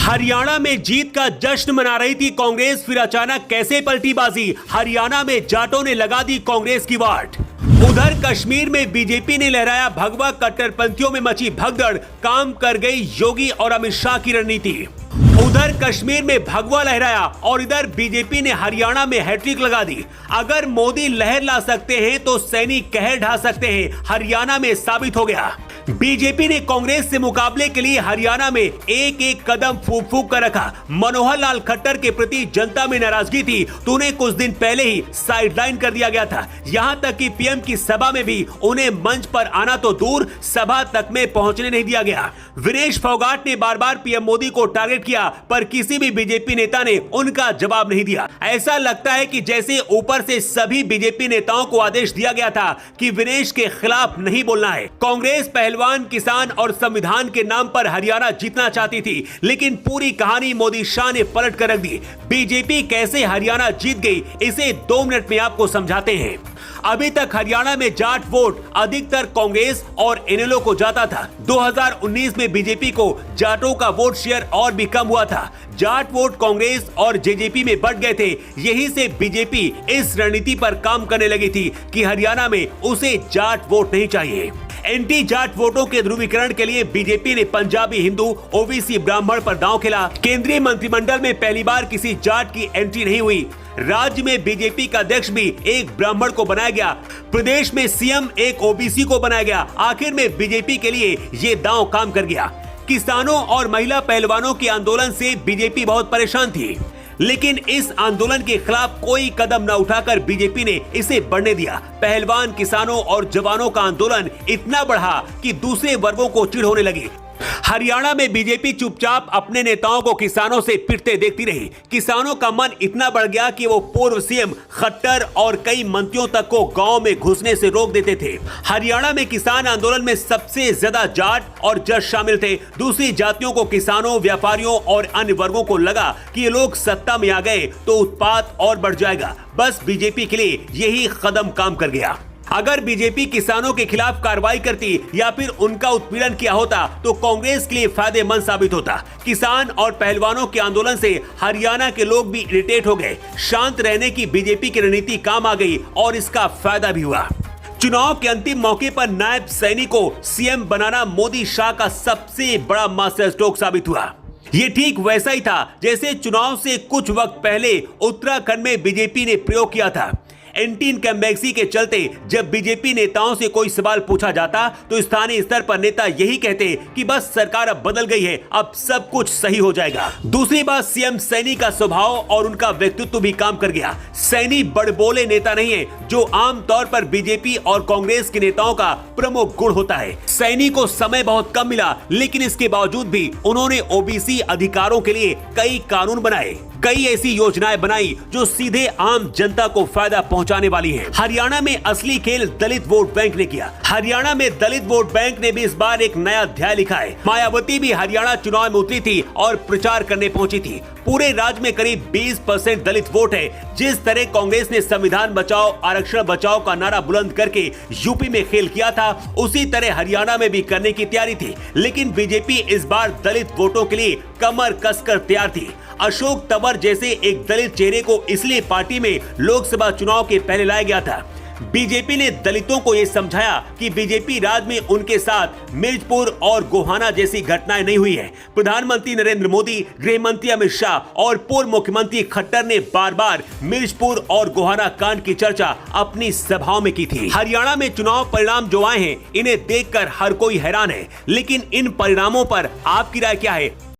हरियाणा में जीत का जश्न मना रही थी कांग्रेस, फिर अचानक कैसे पलटी बाजी। हरियाणा में जाटों ने लगा दी कांग्रेस की वाट। उधर कश्मीर में बीजेपी ने लहराया भगवा, कट्टरपंथियों में मची भगदड़, काम कर गई योगी और अमित शाह की रणनीति। उधर कश्मीर में भगवा लहराया और इधर बीजेपी ने हरियाणा में हैट्रिक लगा दी। अगर मोदी लहर ला सकते हैं तो सैनी कहर ढा सकते हैं, हरियाणा में साबित हो गया। बीजेपी ने कांग्रेस से मुकाबले के लिए हरियाणा में एक एक कदम फूंक फूंक कर रखा। मनोहर लाल खट्टर के प्रति जनता में नाराजगी थी तो उन्हें कुछ दिन पहले ही साइडलाइन कर दिया गया था। यहां तक कि पीएम की सभा में भी उन्हें मंच पर आना तो दूर, सभा तक में पहुंचने नहीं दिया गया। विनेश फोगाट ने बार बार पीएम मोदी को टारगेट किया पर किसी भी बीजेपी नेता ने उनका जवाब नहीं दिया। ऐसा लगता है कि जैसे ऊपर से सभी बीजेपी नेताओं को आदेश दिया गया था कि विनेश के खिलाफ नहीं बोलना है। कांग्रेस पहलवान, किसान और संविधान के नाम पर हरियाणा जीतना चाहती थी, लेकिन पूरी कहानी मोदी शाह ने पलट कर रख दी। बीजेपी कैसे हरियाणा जीत गई, इसे 2 मिनट में आपको समझाते हैं। अभी तक हरियाणा में जाट वोट अधिकतर कांग्रेस और इनेलो को जाता था। 2019 में बीजेपी को जाटों का वोट शेयर और भी कम हुआ था। जाट वोट कांग्रेस और जेजेपी में बढ़ गए थे। यही से बीजेपी इस रणनीति पर काम करने लगी थी कि हरियाणा में उसे जाट वोट नहीं चाहिए। एंटी जाट वोटों के ध्रुवीकरण के लिए बीजेपी ने पंजाबी हिंदू, ओबीसी ब्राह्मण पर दांव खेला। केंद्रीय मंत्रिमंडल में पहली बार किसी जाट की एंट्री नहीं हुई। राज्य में बीजेपी का अध्यक्ष भी एक ब्राह्मण को बनाया गया। प्रदेश में सीएम एक ओबीसी को बनाया गया। आखिर में बीजेपी के लिए ये दांव काम कर गया। किसानों और महिला पहलवानों के आंदोलन से बीजेपी बहुत परेशान थी, लेकिन इस आंदोलन के खिलाफ कोई कदम न उठाकर बीजेपी ने इसे बढ़ने दिया। पहलवान, किसानों और जवानों का आंदोलन इतना बढ़ा कि दूसरे वर्गों को चिढ़ होने लगी। हरियाणा में बीजेपी चुपचाप अपने नेताओं को किसानों से पिटते देखती रही। किसानों का मन इतना बढ़ गया कि वो पूर्व सीएम खट्टर और कई मंत्रियों तक को गांव में घुसने से रोक देते थे। हरियाणा में किसान आंदोलन में सबसे ज्यादा जाट और जट शामिल थे। दूसरी जातियों को, किसानों, व्यापारियों और अन्य वर्गों को लगा कि ये लोग सत्ता में आ गए तो उत्पात और बढ़ जाएगा। बस बीजेपी के लिए यही कदम काम कर गया। अगर बीजेपी किसानों के खिलाफ कार्रवाई करती या फिर उनका उत्पीड़न किया होता तो कांग्रेस के लिए फायदेमंद साबित होता। किसान और पहलवानों के आंदोलन से हरियाणा के लोग भी इरिटेट हो गए। शांत रहने की बीजेपी की रणनीति काम आ गई और इसका फायदा भी हुआ। चुनाव के अंतिम मौके पर नायब सैनी को सीएम बनाना मोदी शाह का सबसे बड़ा मास्टर स्ट्रोक साबित हुआ। ये ठीक वैसा ही था जैसे चुनाव से कुछ वक्त पहले उत्तराखंड में बीजेपी ने प्रयोग किया था। एंटी इनकम्बेंसी के चलते जब बीजेपी नेताओं से कोई सवाल पूछा जाता तो स्थानीय स्तर पर नेता यही कहते कि बस सरकार अब बदल गई है, अब सब कुछ सही हो जाएगा। दूसरी बात, सीएम सैनी का स्वभाव और उनका व्यक्तित्व भी काम कर गया। सैनी बड़बोले नेता नहीं है, जो आमतौर पर बीजेपी और कांग्रेस के नेताओं का प्रमुख गुण होता है। सैनी को समय बहुत कम मिला, लेकिन इसके बावजूद भी उन्होंने ओबीसी अधिकारों के लिए कई कानून बनाए, कई ऐसी योजनाएं बनाई जो सीधे आम जनता को फायदा पहुंचाने वाली हैं। हरियाणा में असली खेल दलित वोट बैंक ने किया। हरियाणा में दलित वोट बैंक ने भी इस बार एक नया अध्याय लिखा है। मायावती भी हरियाणा चुनाव में उतरी थी और प्रचार करने पहुंची थी। पूरे राज्य में करीब 20% दलित वोट है। जिस तरह कांग्रेस ने संविधान बचाओ, आरक्षण बचाओ का नारा बुलंद करके यूपी में खेल किया था, उसी तरह हरियाणा में भी करने की तैयारी थी। लेकिन बीजेपी इस बार दलित वोटों के लिए कमर कसकर तैयार थी। अशोक तंवर जैसे एक दलित चेहरे को इसलिए पार्टी में लोकसभा चुनाव के पहले लाया गया था। बीजेपी ने दलितों को यह समझाया कि बीजेपी राज में उनके साथ मिर्चपुर और गोहाना जैसी घटनाएं नहीं हुई है। प्रधानमंत्री नरेंद्र मोदी, गृह मंत्री अमित शाह और पूर्व मुख्यमंत्री खट्टर ने बार बार मिर्चपुर और गोहाना कांड की चर्चा अपनी सभाओं में की थी। हरियाणा में चुनाव परिणाम जो आए हैं, इन्हें देखकर हर कोई हैरान है, लेकिन इन परिणामों पर आपकी राय क्या है?